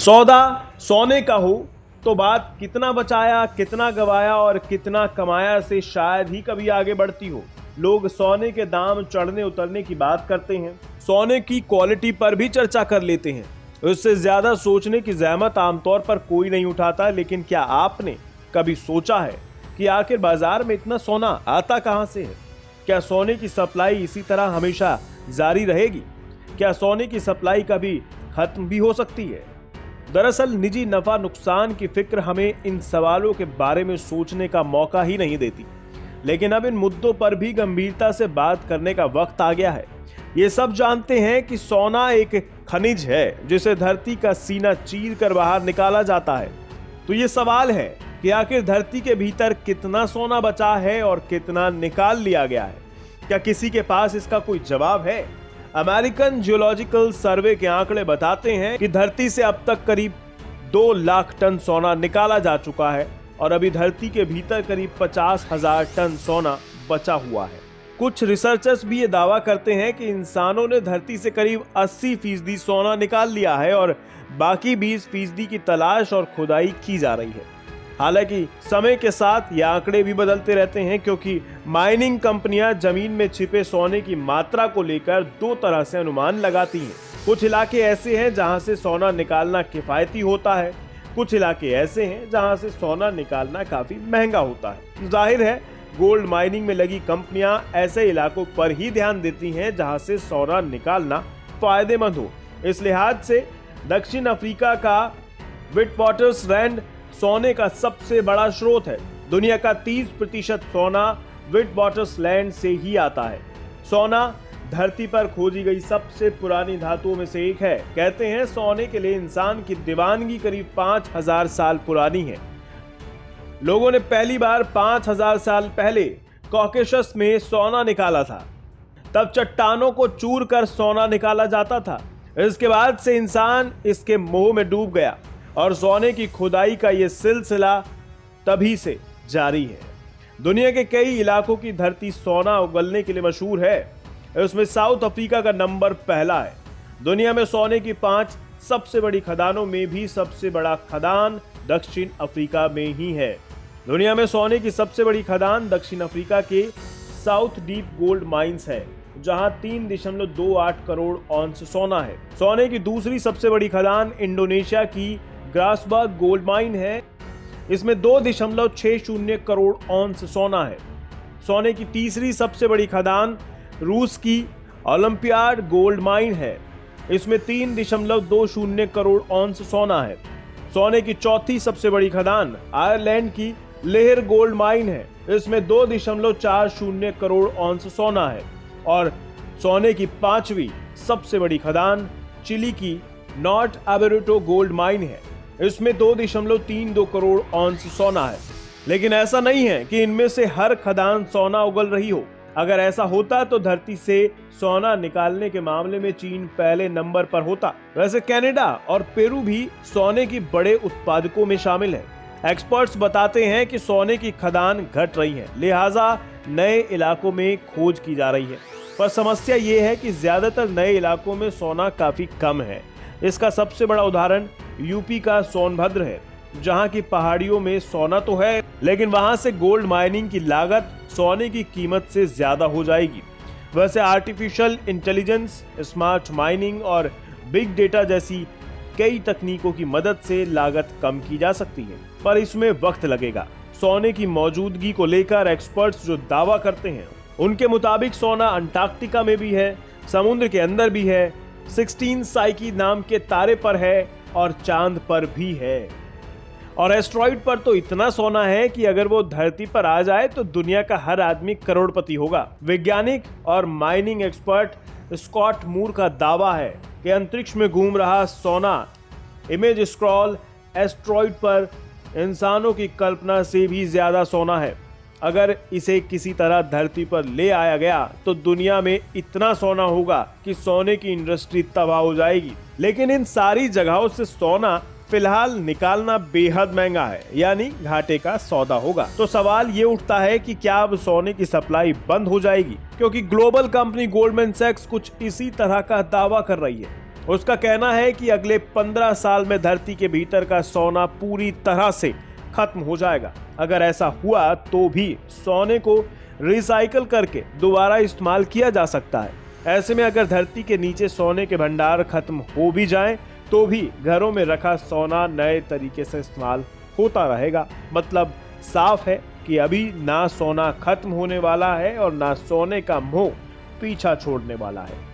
सौदा सोने का हो तो बात कितना बचाया, कितना गवाया और कितना कमाया से शायद ही कभी आगे बढ़ती हो। लोग सोने के दाम चढ़ने उतरने की बात करते हैं, सोने की क्वालिटी पर भी चर्चा कर लेते हैं। उससे ज्यादा सोचने की जहमत आमतौर पर कोई नहीं उठाता। लेकिन क्या आपने कभी सोचा है कि आखिर बाजार में इतना सोना आता कहां से है? क्या सोने की सप्लाई इसी तरह हमेशा जारी रहेगी? क्या सोने की सप्लाई कभी खत्म भी हो सकती है? दरअसल निजी नफा नुकसान की फिक्र हमें इन सवालों के बारे में सोचने का मौका ही नहीं देती। लेकिन अब इन मुद्दों पर भी गंभीरता से बात करने का वक्त आ गया है। ये सब जानते हैं कि सोना एक खनिज है जिसे धरती का सीना चीर कर बाहर निकाला जाता है। तो ये सवाल है कि आखिर धरती के भीतर कितना सोना बचा है और कितना निकाल लिया गया है? क्या किसी के पास इसका कोई जवाब है? अमेरिकन जियोलॉजिकल सर्वे के आंकड़े बताते हैं कि धरती से अब तक करीब 2 लाख टन सोना निकाला जा चुका है और अभी धरती के भीतर करीब 50,000 टन सोना बचा हुआ है। कुछ रिसर्चर्स भी ये दावा करते हैं कि इंसानों ने धरती से करीब 80% सोना निकाल लिया है और बाकी 20% की तलाश और खुदाई की जा रही है। हालांकि समय के साथ ये आंकड़े भी बदलते रहते हैं, क्योंकि माइनिंग कंपनियां जमीन में छिपे सोने की मात्रा को लेकर 2 तरह से अनुमान लगाती हैं। कुछ इलाके ऐसे हैं जहां से सोना निकालना किफायती होता है, कुछ इलाके ऐसे हैं जहां से सोना निकालना काफी महंगा होता है। जाहिर है गोल्ड माइनिंग में लगी कंपनियां ऐसे इलाकों पर ही ध्यान देती हैं जहां से सोना निकालना फायदेमंद हो। इस लिहाज से दक्षिण अफ्रीका का विटवाटरसलैंड सोने का सबसे बड़ा स्रोत है। दुनिया का 30% सोना विटवाटरसलैंड से ही आता है। सोना धरती पर खोजी गई सबसे पुरानी धातुओं में से एक है। कहते हैं सोने के लिए इंसान की दीवानगी करीब 5000 साल पुरानी है। लोगों ने पहली बार 5000 साल पहले कॉकेशस में सोना निकाला था। तब चट्टानों को चूर कर सोना निकाला जाता था। इसके बाद से इंसान इसके मोह में डूब गया और सोने की खुदाई का यह सिलसिला तभी से जारी है। दुनिया के कई इलाकों की धरती सोना उगलने के लिए मशहूर है। उसमें साउथ अफ्रीका का नंबर पहला है। दुनिया में सोने की 5 सबसे बड़ी खदानों में भी सबसे बड़ा खदान दक्षिण अफ्रीका में ही है। दुनिया में सोने की सबसे बड़ी खदान दक्षिण अफ्रीका के साउथ डीप गोल्ड माइंस है, जहां 3.28 करोड़ औंस सोना है। सोने की दूसरी सबसे बड़ी खदान इंडोनेशिया की ग्रासबर्ग गोल्ड माइन है। इसमें 2.60 करोड़ औंस सोना है। सोने की तीसरी सबसे बड़ी खदान रूस की ओलंपियाड गोल्ड माइन है। इसमें 3.20 करोड़ औंस सोना है। सोने की चौथी सबसे बड़ी खदान आयरलैंड की लेहर गोल्ड माइन है। इसमें 2.40 करोड़ औंस सोना है। और सोने की 5वीं सबसे बड़ी खदान चिली की नॉर्थ अबेरेटो गोल्ड माइन है। इसमें 2.32 करोड़ औंस सोना है। लेकिन ऐसा नहीं है कि इनमें से हर खदान सोना उगल रही हो। अगर ऐसा होता तो धरती से सोना निकालने के मामले में चीन पहले नंबर पर होता। वैसे कनाडा और पेरू भी सोने की बड़े उत्पादकों में शामिल है। एक्सपर्ट्स बताते हैं कि सोने की खदान घट रही है, लिहाजा नए इलाकों में खोज की जा रही है। पर समस्या ये है कि ज्यादातर नए इलाकों में सोना काफी कम है। इसका सबसे बड़ा उदाहरण यूपी का सोनभद्र है, जहां की पहाड़ियों में सोना तो है, लेकिन वहां से गोल्ड माइनिंग की लागत सोने की कीमत से ज्यादा हो जाएगी। वैसे आर्टिफिशियल इंटेलिजेंस, स्मार्ट माइनिंग और बिग डेटा जैसी कई तकनीकों की मदद से लागत कम की जा सकती है, पर इसमें वक्त लगेगा। सोने की मौजूदगी को लेकर एक्सपर्ट्स जो दावा करते हैं, उनके मुताबिक सोना अंटार्कटिका में भी है, समुद्र के अंदर भी है, 16 साइकी नाम के तारे पर है और चांद पर भी है। और एस्ट्रॉइड पर तो इतना सोना है कि अगर वो धरती पर आ जाए तो दुनिया का हर आदमी करोड़पति होगा। वैज्ञानिक और माइनिंग एक्सपर्ट स्कॉट मूर का दावा है कि अंतरिक्ष में घूम रहा सोना इमेज स्क्रॉल एस्ट्रॉइड पर इंसानों की कल्पना से भी ज्यादा सोना है। अगर इसे किसी तरह धरती पर ले आया गया तो दुनिया में इतना सोना होगा कि सोने की इंडस्ट्री तबाह हो जाएगी। लेकिन इन सारी जगहों से सोना फिलहाल निकालना बेहद महंगा है, यानी घाटे का सौदा होगा। तो सवाल ये उठता है कि क्या अब सोने की सप्लाई बंद हो जाएगी? क्योंकि ग्लोबल कंपनी गोल्डमैन सैक्स कुछ इसी तरह का दावा कर रही है। उसका कहना है कि अगले 15 साल में धरती के भीतर का सोना पूरी तरह से खत्म हो जाएगा। अगर ऐसा हुआ तो भी सोने को रिसाइकल करके दोबारा इस्तेमाल किया जा सकता है। ऐसे में अगर धरती के नीचे सोने के भंडार खत्म हो भी जाएं तो भी घरों में रखा सोना नए तरीके से इस्तेमाल होता रहेगा। मतलब साफ है कि अभी ना सोना खत्म होने वाला है और ना सोने का मोह पीछा छोड़ने वाला है।